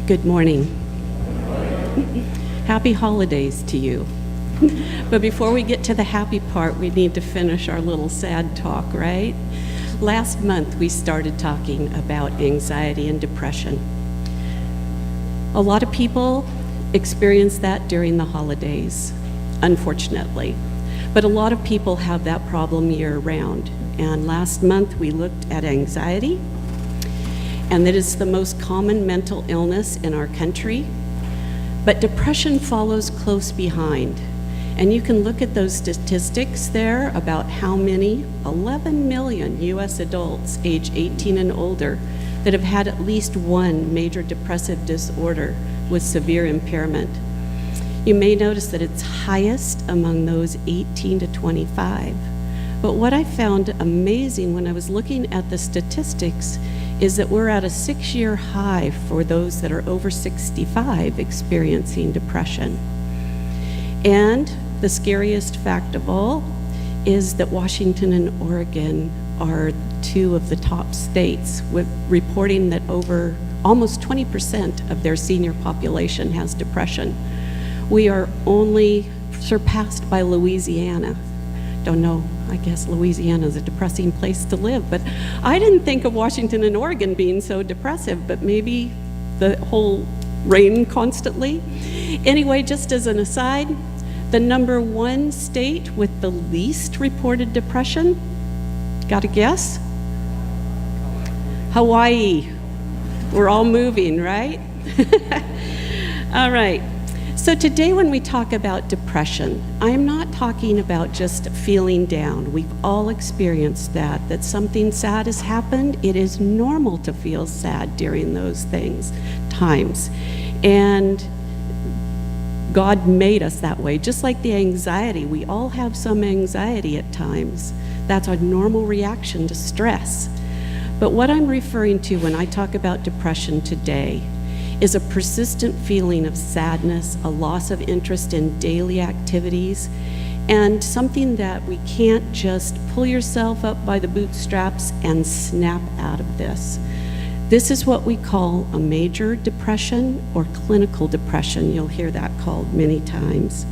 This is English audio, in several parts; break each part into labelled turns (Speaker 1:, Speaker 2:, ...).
Speaker 1: Good morning. Happy holidays to you. But before we get to the happy part, we need to finish our little sad talk, right? Last month, we started talking about anxiety and depression. A lot of people experience that during the holidays, unfortunately. But a lot of people have that problem year-round. And last month, we looked at anxiety, and that is the most common mental illness in our country. But depression follows close behind. And you can look at those statistics there about how many, 11 million US adults age 18 and older that have had at least one major depressive disorder with severe impairment. You may notice that it's highest among those 18 to 25. But what I found amazing when I was looking at the statistics is that we're at a 6-year high for those that are over 65 experiencing depression. And the scariest fact of all is that Washington and Oregon are two of the top states, with reporting that over almost 20% of their senior population has depression. We are only surpassed by Louisiana. Don't know, I guess Louisiana is a depressing place to live, but I didn't think of Washington and Oregon being so depressive, but maybe the whole rain constantly. Anyway, just as an aside, the number one state with the least reported depression, got a guess? Hawaii. We're all moving, right? All right. So today when we talk about depression, I'm not talking about just feeling down. We've all experienced that something sad has happened. It is normal to feel sad during those times. And God made us that way, just like the anxiety. We all have some anxiety at times. That's a normal reaction to stress. But what I'm referring to when I talk about depression today is a persistent feeling of sadness, a loss of interest in daily activities, and something that we can't just pull yourself up by the bootstraps and snap out of this. This is what we call a major depression or clinical depression. You'll hear that called many times.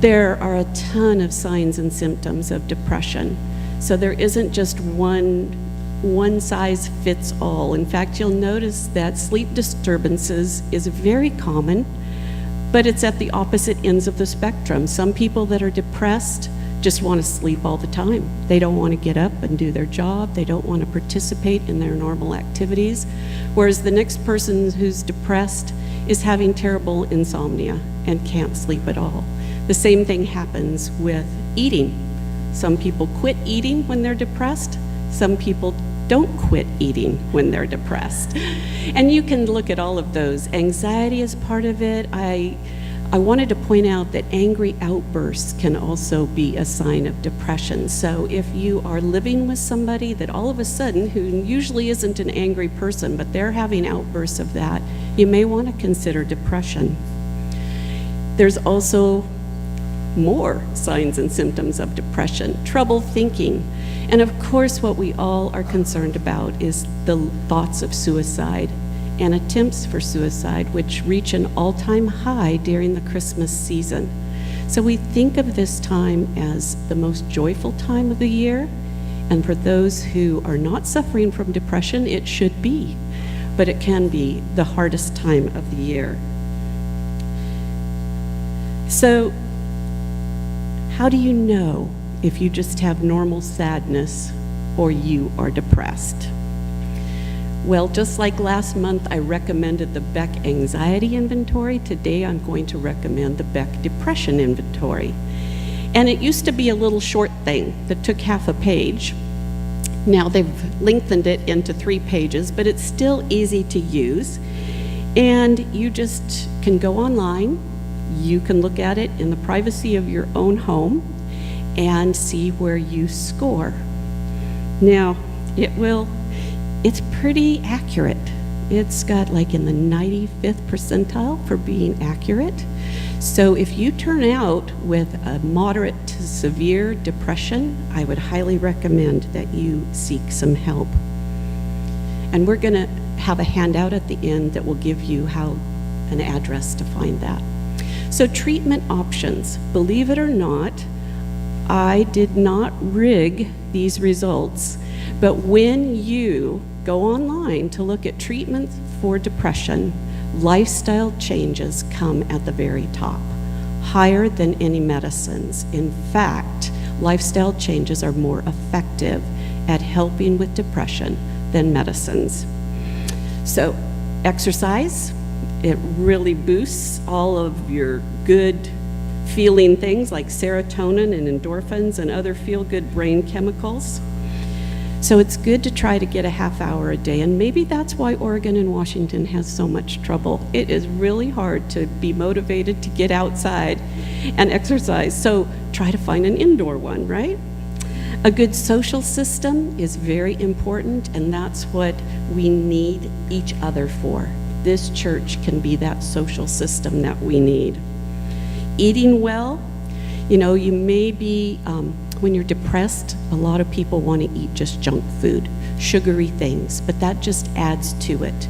Speaker 1: There are a ton of signs and symptoms of depression. So there isn't just one size fits all. In fact, you'll notice that sleep disturbances is very common, but it's at the opposite ends of the spectrum. Some people that are depressed just want to sleep all the time. They don't want to get up and do their job. They don't want to participate in their normal activities. Whereas the next person who's depressed is having terrible insomnia and can't sleep at all. The same thing happens with eating. Some people quit eating when they're depressed. Some people don't quit eating when they're depressed. And you can look at all of those. Anxiety is part of it. I wanted to point out that angry outbursts can also be a sign of depression. So if you are living with somebody that all of a sudden, who usually isn't an angry person, but they're having outbursts of that, you may want to consider depression. There's also more signs and symptoms of depression: trouble thinking. And of course, what we all are concerned about is the thoughts of suicide and attempts for suicide, which reach an all-time high during the Christmas season. So we think of this time as the most joyful time of the year, and for those who are not suffering from depression, it should be, but it can be the hardest time of the year. So how do you know if you just have normal sadness or you are depressed? Well, just like last month I recommended the BECK Anxiety Inventory, today I'm going to recommend the BECK Depression Inventory. And it used to be a little short thing that took half a page. Now they've lengthened it into 3 pages, but it's still easy to use. And you just can go online, you can look at it in the privacy of your own home and see where you score. Now, it's pretty accurate. It's got like in the 95th percentile for being accurate. So if you turn out with a moderate to severe depression, I would highly recommend that you seek some help. And we're gonna have a handout at the end that will give you an address to find that. So treatment options. Believe it or not, I did not rig these results, but when you go online to look at treatments for depression, lifestyle changes come at the very top, higher than any medicines. In fact, lifestyle changes are more effective at helping with depression than medicines. So, exercise, it really boosts all of your good feeling things like serotonin and endorphins and other feel-good brain chemicals. So it's good to try to get a half hour a day, and maybe that's why Oregon and Washington has so much trouble. It is really hard to be motivated to get outside and exercise, so try to find an indoor one, right? A good social system is very important, and that's what we need each other for. This church can be that social system that we need. Eating well, you may be, when you're depressed, a lot of people want to eat just junk food, sugary things, but that just adds to it.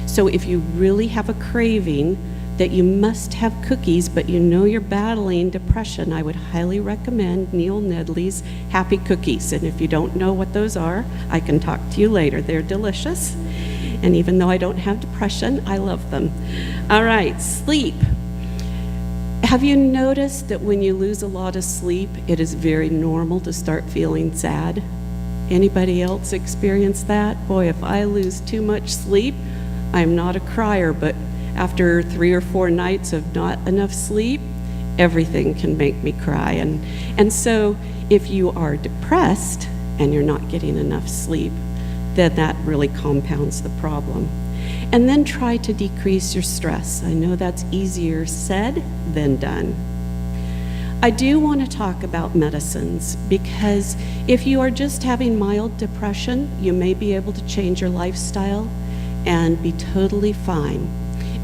Speaker 1: So if you really have a craving that you must have cookies, but you're battling depression, I would highly recommend Neil Nedley's Happy Cookies. And if you don't know what those are, I can talk to you later. They're delicious. And even though I don't have depression, I love them. All right, sleep. Have you noticed that when you lose a lot of sleep, it is very normal to start feeling sad? Anybody else experience that? Boy, if I lose too much sleep, I'm not a crier, but after 3 or 4 nights of not enough sleep, everything can make me cry. And so if you are depressed and you're not getting enough sleep, then that really compounds the problem. And then try to decrease your stress. I know that's easier said than done. I do want to talk about medicines, because if you are just having mild depression, you may be able to change your lifestyle and be totally fine.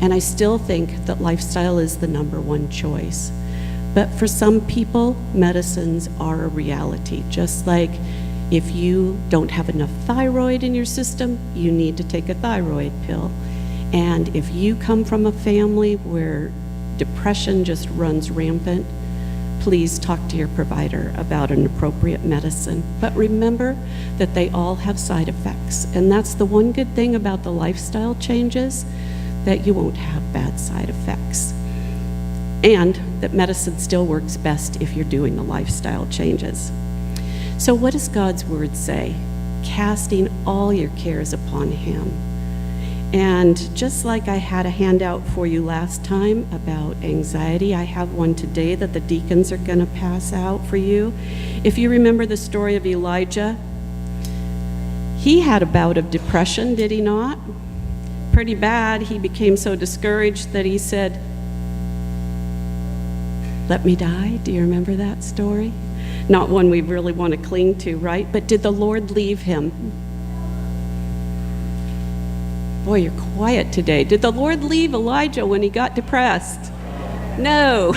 Speaker 1: And I still think that lifestyle is the #1 choice. But for some people, medicines are a reality. Just like if you don't have enough thyroid in your system, you need to take a thyroid pill. And if you come from a family where depression just runs rampant, please talk to your provider about an appropriate medicine. But remember that they all have side effects. And that's the one good thing about the lifestyle changes, that you won't have bad side effects. And that medicine still works best if you're doing the lifestyle changes. So what does God's word say? Casting all your cares upon him. And just like I had a handout for you last time about anxiety, I have one today that the deacons are going to pass out for you. If you remember the story of Elijah, he had a bout of depression, did he not? Pretty bad. He became so discouraged that he said, "Let me die." Do you remember that story? Not one we really want to cling to, right? But did the Lord leave him? Boy, you're quiet today. Did the Lord leave Elijah when he got depressed? No.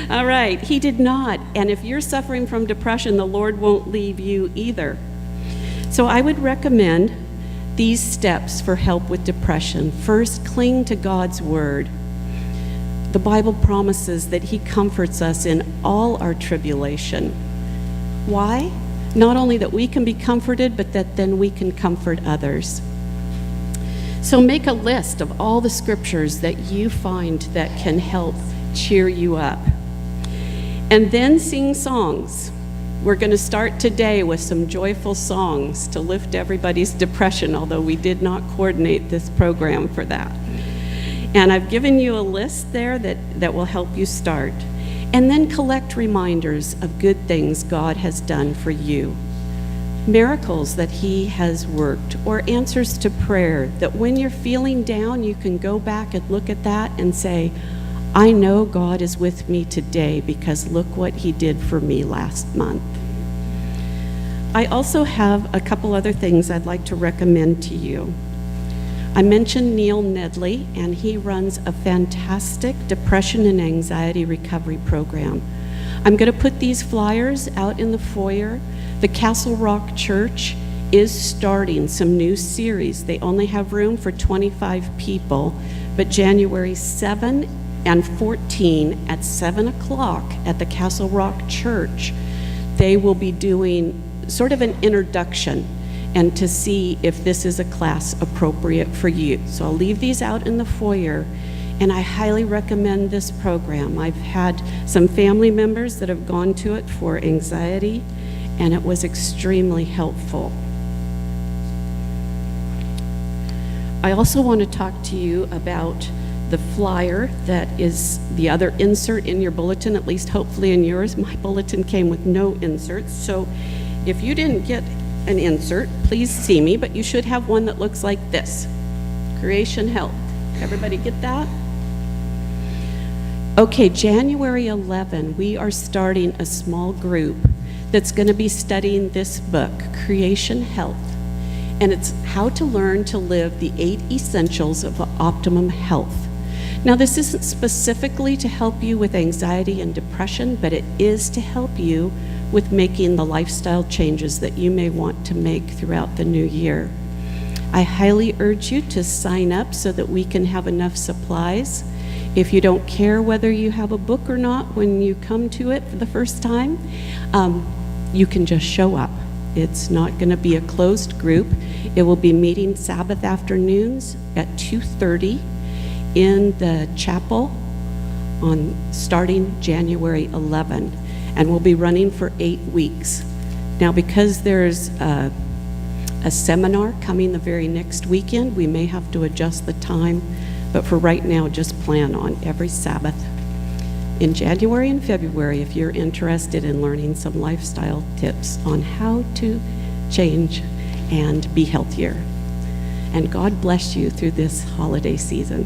Speaker 1: All right, he did not. And if you're suffering from depression, the Lord won't leave you either. So I would recommend these steps for help with depression. First, cling to God's word. The Bible promises that he comforts us in all our tribulation. Why? Not only that we can be comforted, but that then we can comfort others. So make a list of all the scriptures that you find that can help cheer you up. And then sing songs. We're going to start today with some joyful songs to lift everybody's depression, although we did not coordinate this program for that. And I've given you a list there that will help you start. And then collect reminders of good things God has done for you. Miracles that he has worked, or answers to prayer, that when you're feeling down, you can go back and look at that and say, I know God is with me today because look what he did for me last month. I also have a couple other things I'd like to recommend to you. I mentioned Neil Nedley, and he runs a fantastic depression and anxiety recovery program. I'm going to put these flyers out in the foyer. The Castle Rock Church is starting some new series. They only have room for 25 people, but January 7 and 14 at 7 o'clock at the Castle Rock Church, they will be doing sort of an introduction and to see if this is a class appropriate for you. So I'll leave these out in the foyer, and I highly recommend this program. I've had some family members that have gone to it for anxiety, and it was extremely helpful. I also want to talk to you about the flyer that is the other insert in your bulletin, at least hopefully in yours. My bulletin came with no inserts, so if you didn't get an insert, please see me, but you should have one that looks like this. Creation Health. Everybody get that? Okay, January 11, we are starting a small group that's going to be studying this book, Creation Health. And it's how to learn to live the 8 essentials of optimum health. Now, this isn't specifically to help you with anxiety and depression, but it is to help you with making the lifestyle changes that you may want to make throughout the new year. I highly urge you to sign up so that we can have enough supplies. If you don't care whether you have a book or not when you come to it for the first time, you can just show up. It's not going to be a closed group. It will be meeting Sabbath afternoons at 2:30 in the chapel starting January 11, and we'll be running for 8 weeks. Now, because there's a seminar coming the very next weekend, we may have to adjust the time, but for right now, just plan on every Sabbath in January and February if you're interested in learning some lifestyle tips on how to change and be healthier. And God bless you through this holiday season.